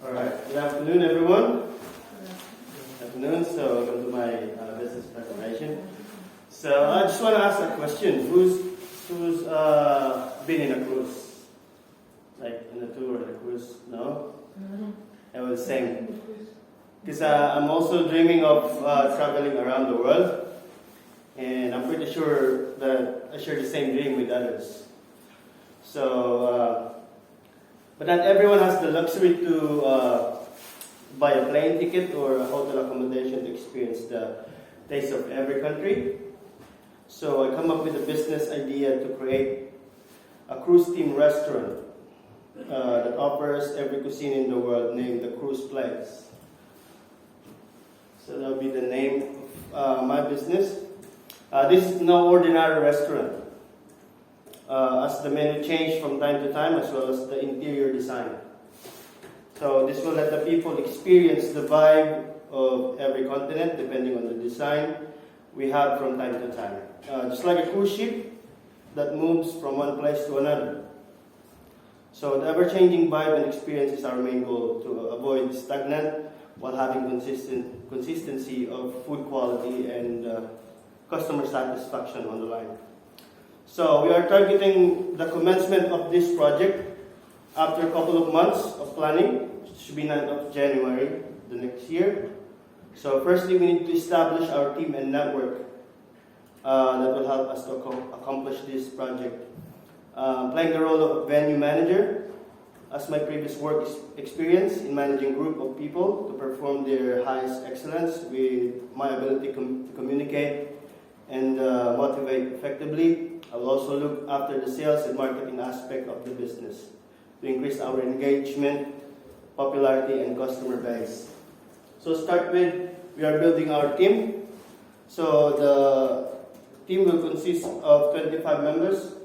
Alright, good afternoon everyone. Good afternoon, so welcome to my business presentation. So I just want to ask a question. Who's been in a cruise? Like in a tour or a cruise? No? It was same. Because I'm also dreaming of traveling around the world. And I'm pretty sure that I share the same dream with others. So, but not everyone has the luxury to buy a plane ticket or a hotel accommodation to experience the taste of every country. So I come up with a business idea to create a cruise themed restaurant that offers every cuisine in the world named the Cruise Place. So that will be the name of my business. This is no ordinary restaurant, as the menu changes from time to time, as well as the interior design. So this will let the people experience the vibe of every continent, depending on the design we have from time to time. Just like a cruise ship that moves from one place to another. So the ever-changing vibe and experience is our main goal, to avoid stagnant while having consistency of food quality and customer satisfaction on the line. So we are targeting the commencement of this project after a couple of months of planning. It should be 9th of January the next year. So firstly, we need to establish our team and network that will help us to accomplish this project. Playing the role of venue manager, as my previous work experience in managing a group of people to perform their highest excellence with my ability to communicate and motivate effectively. I'll also look after the sales and marketing aspect of the business to increase our engagement, popularity, and customer base. So start with, we are building our team. So the team will consist of 25 members.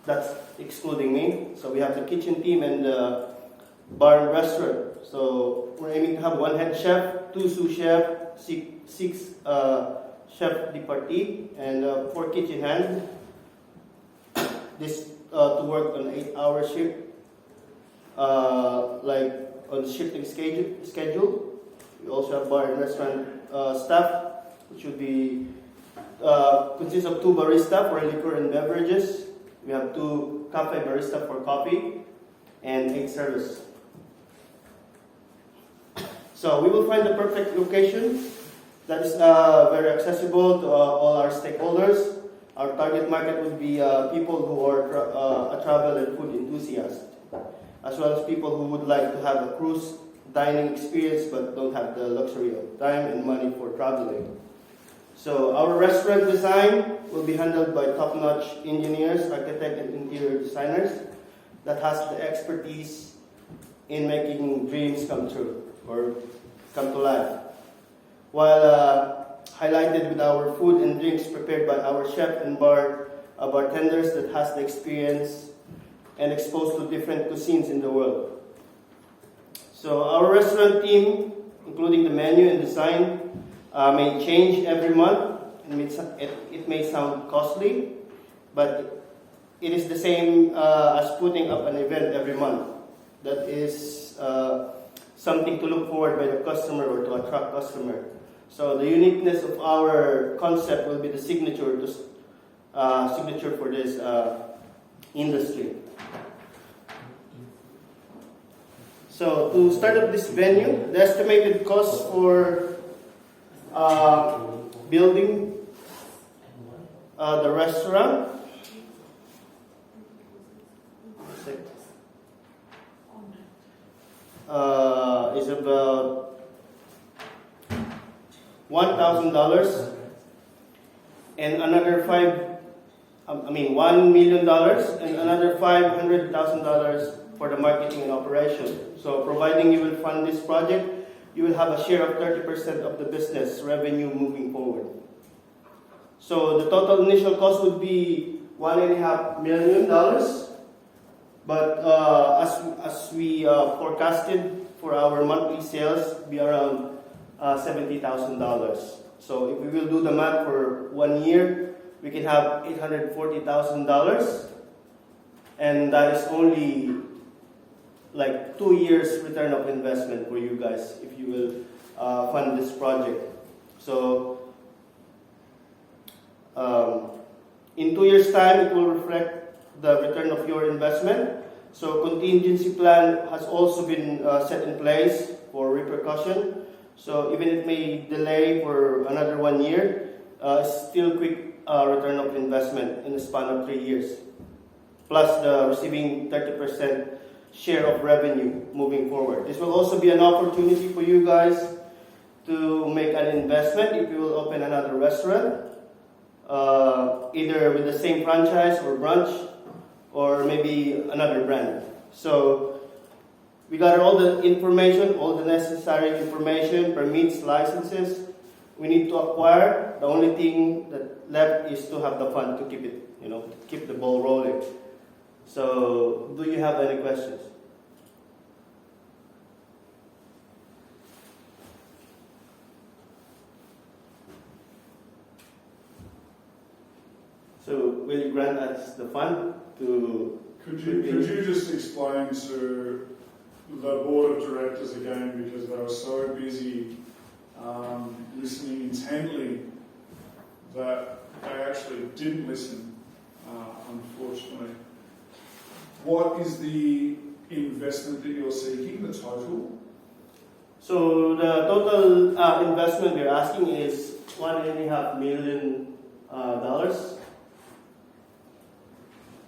That's excluding me. So we have the kitchen team and the bar and restaurant. So we're aiming to have one head chef, two sous chefs, six chef de partie, and 4 kitchen hands. This to work on 8-hour shift, like on shifting schedule. We also have bar and restaurant staff, which would be consists of 2 baristas for liquor and beverages. We have 2 cafe barista for coffee and 8 servers. So we will find the perfect location that is very accessible to all our stakeholders. Our target market would be people who are a travel and food enthusiast, as well as people who would like to have a cruise dining experience but don't have the luxury of time and money for traveling. So our restaurant design will be handled by top-notch engineers, architects, and interior designers that has the expertise in making dreams come true or come to life. While highlighted with our food and drinks prepared by our chef and bartenders that has the experience and exposed to different cuisines in the world. So our restaurant team, including the menu and design, may change every month. It may sound costly, but it is the same as putting up an event every month. That is something to look forward by the customer or to attract customer. So the uniqueness of our concept will be the signature for this industry. So to start up this venue, the estimated cost for building the restaurant is about $1,000 and another $1 million and another $500,000 for the marketing and operation. So providing you will fund this project, you will have a share of 30% of the business revenue moving forward. So the total initial cost would be $1.5 million, but as we forecasted for our monthly sales, be around $70,000. So if we will do the math for 1 year, we can have $840,000, and that is only like 2 years return of investment for you guys if you will fund this project. So in 2 years' time, it will reflect the return of your investment. So contingency plan has also been set in place for repercussion. So even it may delay for another 1 year, still quick return of investment in the span of 3 years. Plus the receiving 30% share of revenue moving forward. This will also be an opportunity for you guys to make an investment if you will open another restaurant, either with the same franchise or branch, or maybe another brand. So we got all the information, all the necessary information, permits, licenses we need to acquire. The only thing that left is to have the fund to keep it, keep the ball rolling. So do you have any questions? So will you grant us the fund to... Could you just explain to the board of directors again, because they were so busy listening intently that they actually didn't listen, unfortunately. What is the investment that you're seeking, the total? So the total investment we're asking is $1.5 million.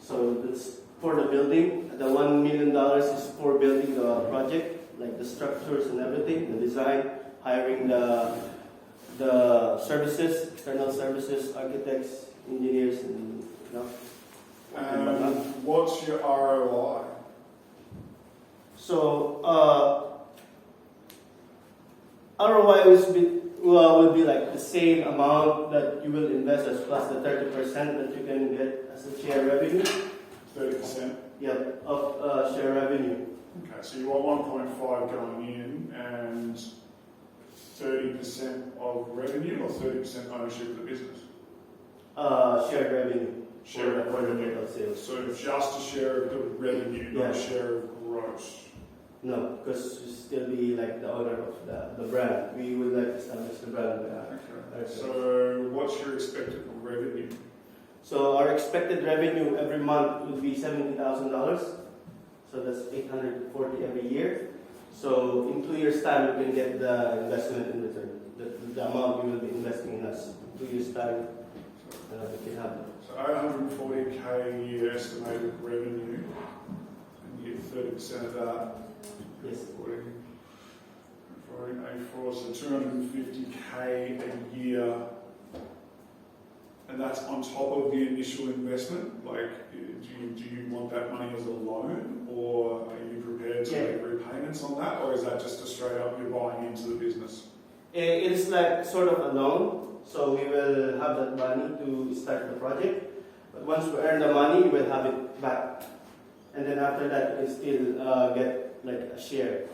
So that's for the building. The $1 million is for building the project, like the structures and everything, the design, hiring the services, external services, architects, engineers, and what's your ROI? So ROI will be like the same amount that you will invest as plus the 30% that you can get as a share revenue. 30%? Yep, of share revenue. Okay, so you want 1.5 going in and 30% of revenue or 30% ownership of the business? Shared revenue. Share of revenue. Total sales. So just a share of the revenue, not a share of gross. No, because you still be like the owner of the brand. We would like to establish the brand. Okay. So what's your expected revenue? So our expected revenue every month would be $70,000. So that's $840 every year. So in 2 years' time, we can get the investment in return. The amount we will be investing in us. 2 years' time, we can have it. So $840K a year estimated revenue, and you get 30% of that. Yes. 40A4, so $250K a year, and that's on top of the initial investment. Like, do you want that money as a loan, or are you prepared to make repayments on that, or is that just a straight up you're buying into the business? It is like sort of a loan, so we will have that money to start the project. But once we earn the money, we will have it back, and then after that, we still get like a share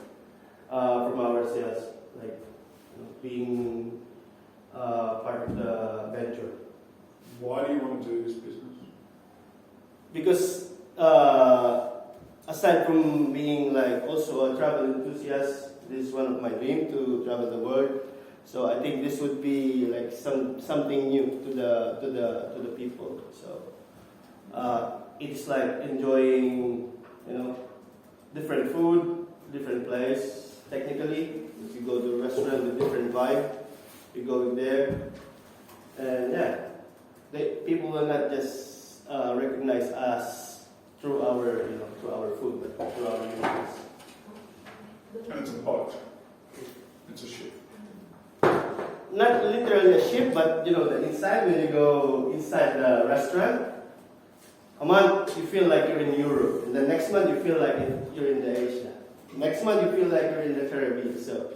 from our sales, like being part of the venture. Why do you want to do this business? Because aside from being like also a travel enthusiast, this is one of my dreams to travel the world. So I think this would be like something new to the people. So it's like enjoying, different food, different place. Technically, if you go to a restaurant with different vibe, you go in there, and people will not just recognize us through our food, but through our images. And it's a boat. It's a ship. Not literally a ship, but the inside, when you go inside the restaurant, a month you feel like you're in Europe, and the next month you feel like you're in the Asia. Next month you feel like you're in the Caribbean. So,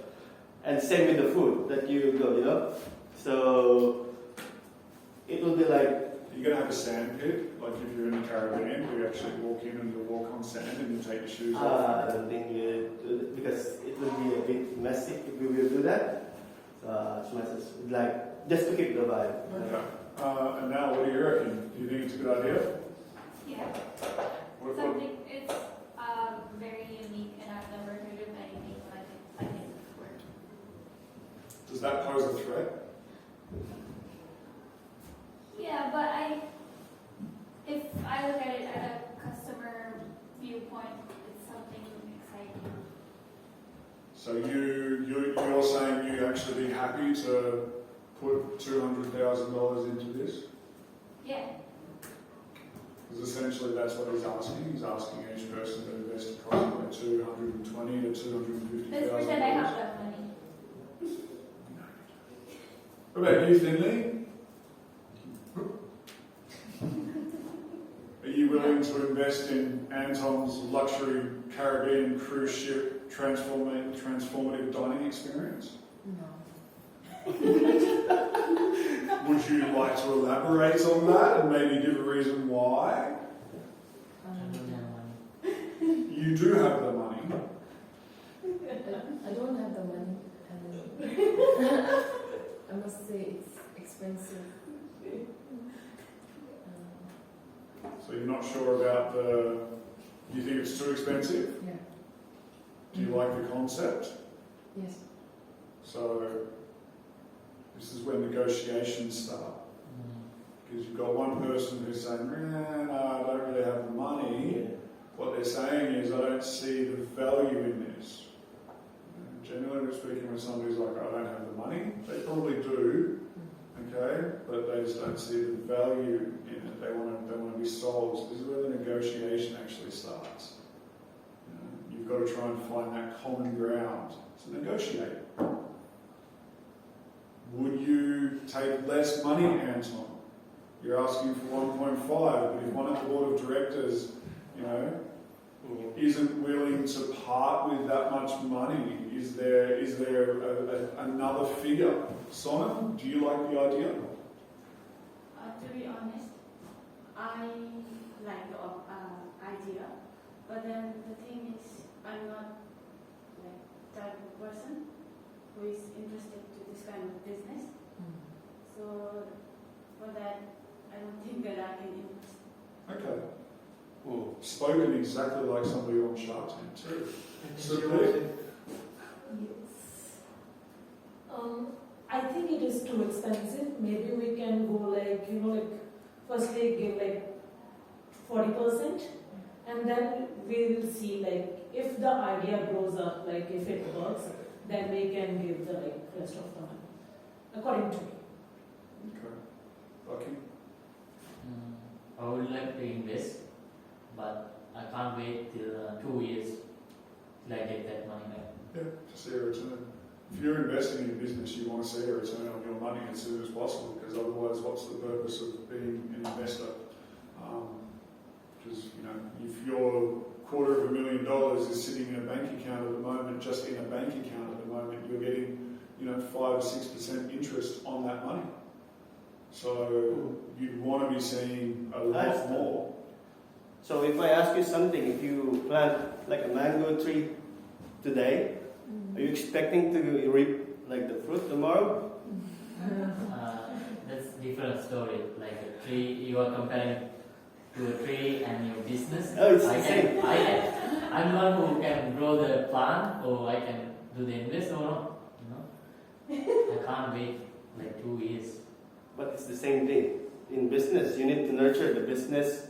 and same with the food that you go, So it will be like. You're going to have a sand pit, like if you're in the Caribbean, where you actually walk in and you walk on sand and you take your shoes off. I don't think you do, because it would be a bit messy if we will do that. Like just to keep the vibe. Okay. And now, what do you reckon? Do you think it's a good idea? Yeah. What, Something, it's a very unique So you're saying you'd actually be happy to put $200,000 into this? Yeah. Because essentially that's what he's asking. He's asking each person to invest approximately $220,000 to $250,000. Let's pretend I have that money. What about you, Finley? Are you willing to invest in Anton's luxury Caribbean cruise ship transformative dining experience? No. Would you like to elaborate on that and maybe give a reason why? I don't have money. You do have the money. I don't have the money. I must say it's expensive. So you're not sure about you think it's too expensive? Yeah. Do you like the concept? Yes. So this is when negotiations start. Because you've got one person who's saying, no, I don't really have the money. What they're saying is, I don't see the value in this. Generally, we're speaking with somebody who's like, I don't have the money. They probably do, okay, but they just don't see the value in it. They want to be sold. So this is where the negotiation actually starts. You've got to try and find that common ground to negotiate. Would you take less money, Anton? You're asking for 1.5, but if one of the board of directors, isn't willing to part with that much money, is there another figure? Simon, do you like the idea? To be honest, I like the idea, but then the thing is, I'm not like type of person who is interested to this kind of business. So for that, I don't think that I can invest. Okay. Well, spoken exactly like somebody on Shark Tank too. So Yes. I think it is too expensive. Maybe we can go firstly give 40%, and then we will see if the idea grows up, if it works, then we can give the rest of the money, according to me. Okay. Lucky? I would like to invest, but I can't wait till 2 years till I get that money back. Yeah, to see a return. If you're investing in a business, you want to see a return on your money as soon as possible, because otherwise, what's the purpose of being an investor? Because if your $250,000 is sitting in a bank account at the moment, just in a bank account at the moment, you're getting 5 or 6% interest on that money. So you'd want to be seeing a lot more. So if I ask you something, if you plant like a mango tree today, are you expecting to reap the fruit tomorrow? That's a different story. Like a tree, you are comparing to a tree and your business. Oh, it's the same. I'm the one who can grow the plant, or I can do the invest or not. I can't wait 2 years. But it's the same thing. In business, you need to nurture the business.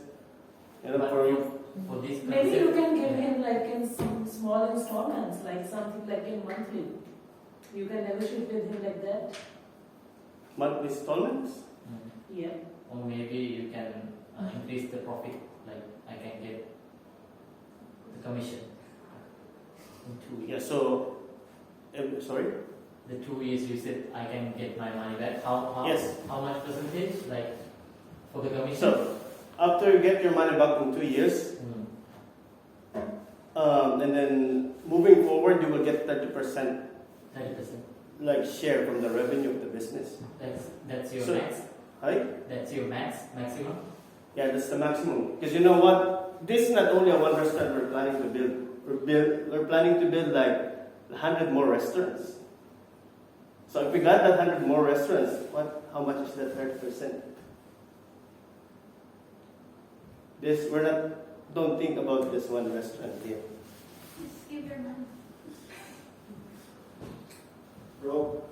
For this Maybe you concept, can give him in some small installments, something in monthly. You can negotiate with him like that. Monthly installments? Yeah. or maybe you can increase the profit. Like I can get the commission in 2 years. Yeah, so, sorry? The 2 years you said I can get my money back. How Yes. How much percentage? Like for the commission? So, after you get your money back in 2 years, and then moving forward, you will get 30% 30%. like share from the revenue of the business. That's your So- max. Right? That's your maximum. Yeah, that's the maximum. Because you know what? This is not only a one restaurant we're planning to build. We're planning to build like 100 more restaurants. So if we got that 100 more restaurants, how much is that 30%? Don't think about this one restaurant here. Just give your money. Rob,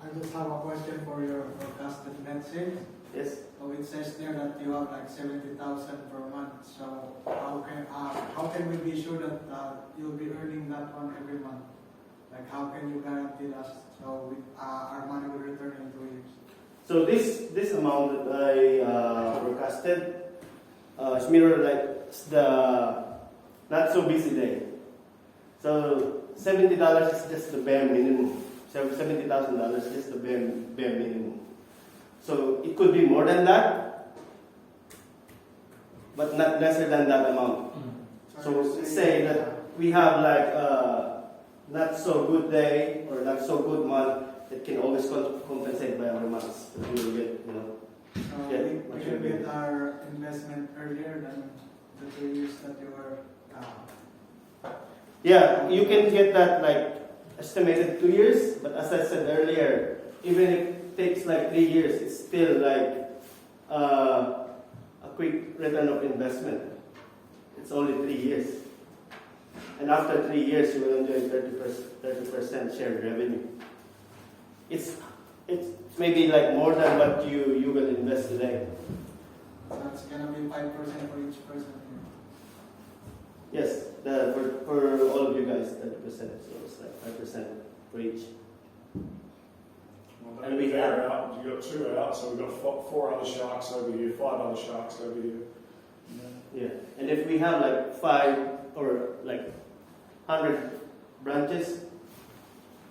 I just have a question for your forecasted net sales. Yes. So it says there that you have like 70,000 per month. So how can we be sure that you'll be earning that one every month? Like how can you guarantee us so our money will return in 2 years? So this amount that I forecasted is mirror like the not so busy day. So $70 is just the bare minimum. So $70,000 is just the bare minimum. So it could be more than that, but not lesser than that amount. So say that we have like a not so good day or not so good month, it can always compensate by other months. So we will get, you know. So Yeah, we can get our investment earlier than the 2 years that you were. Yeah, you can get that like estimated 2 years, but as I said earlier, even if it takes like 3 years, it's still like a quick return of investment. It's only 3 years. And after 3 years, you will enjoy 30% shared revenue. It's maybe like more than what you will invest today. So it's gonna be 5% for each person. Yes, for all of you guys, 30%. So it's like 5% for each. Well, And we they're out. You got 2 out, so we've got 4 other sharks over here, 5 other sharks over here. Yeah, and if we have like 5 or like 100 branches,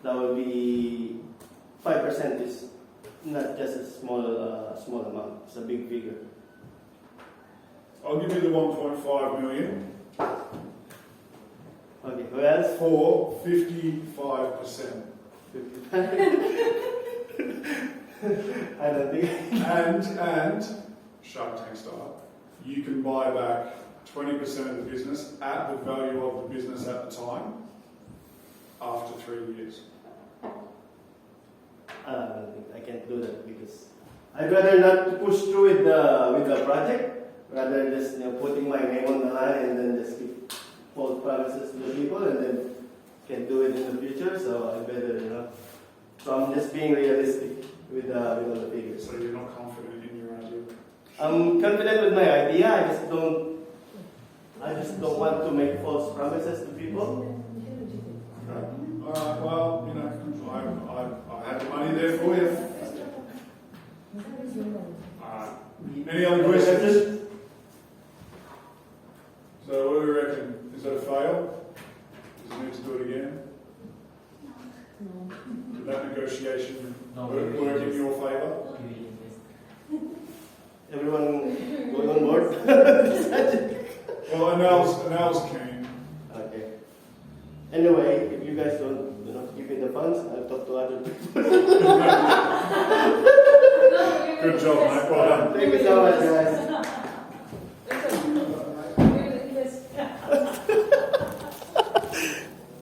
that will be 5% is not just a small amount. It's a big figure. I'll give you the 1.5 million Okay, who else? for 55%. I don't think. And Shark Tank style, you can buy back 20% of the business at the value of the business at the time after 3 years. I don't think I can't do that because I'd rather not push through with the project, rather just putting my name on the line and then just keep false promises to the people and then can do it in the future. So I better So I'm just being realistic with all the figures. So you're not confident in your idea. I'm confident with my idea. I just don't want to make false promises to people. Okay. Well, I have the money there for you. Any other questions? So what do we reckon? Is that a fail? Does it need to do it again? Did that negotiation work in your favour? Everyone going on board? Well, Anel's keen. Okay. Anyway, if you guys don't give me the funds, I'll talk to other people. Good job, mate. Well done. Thank you so much, guys.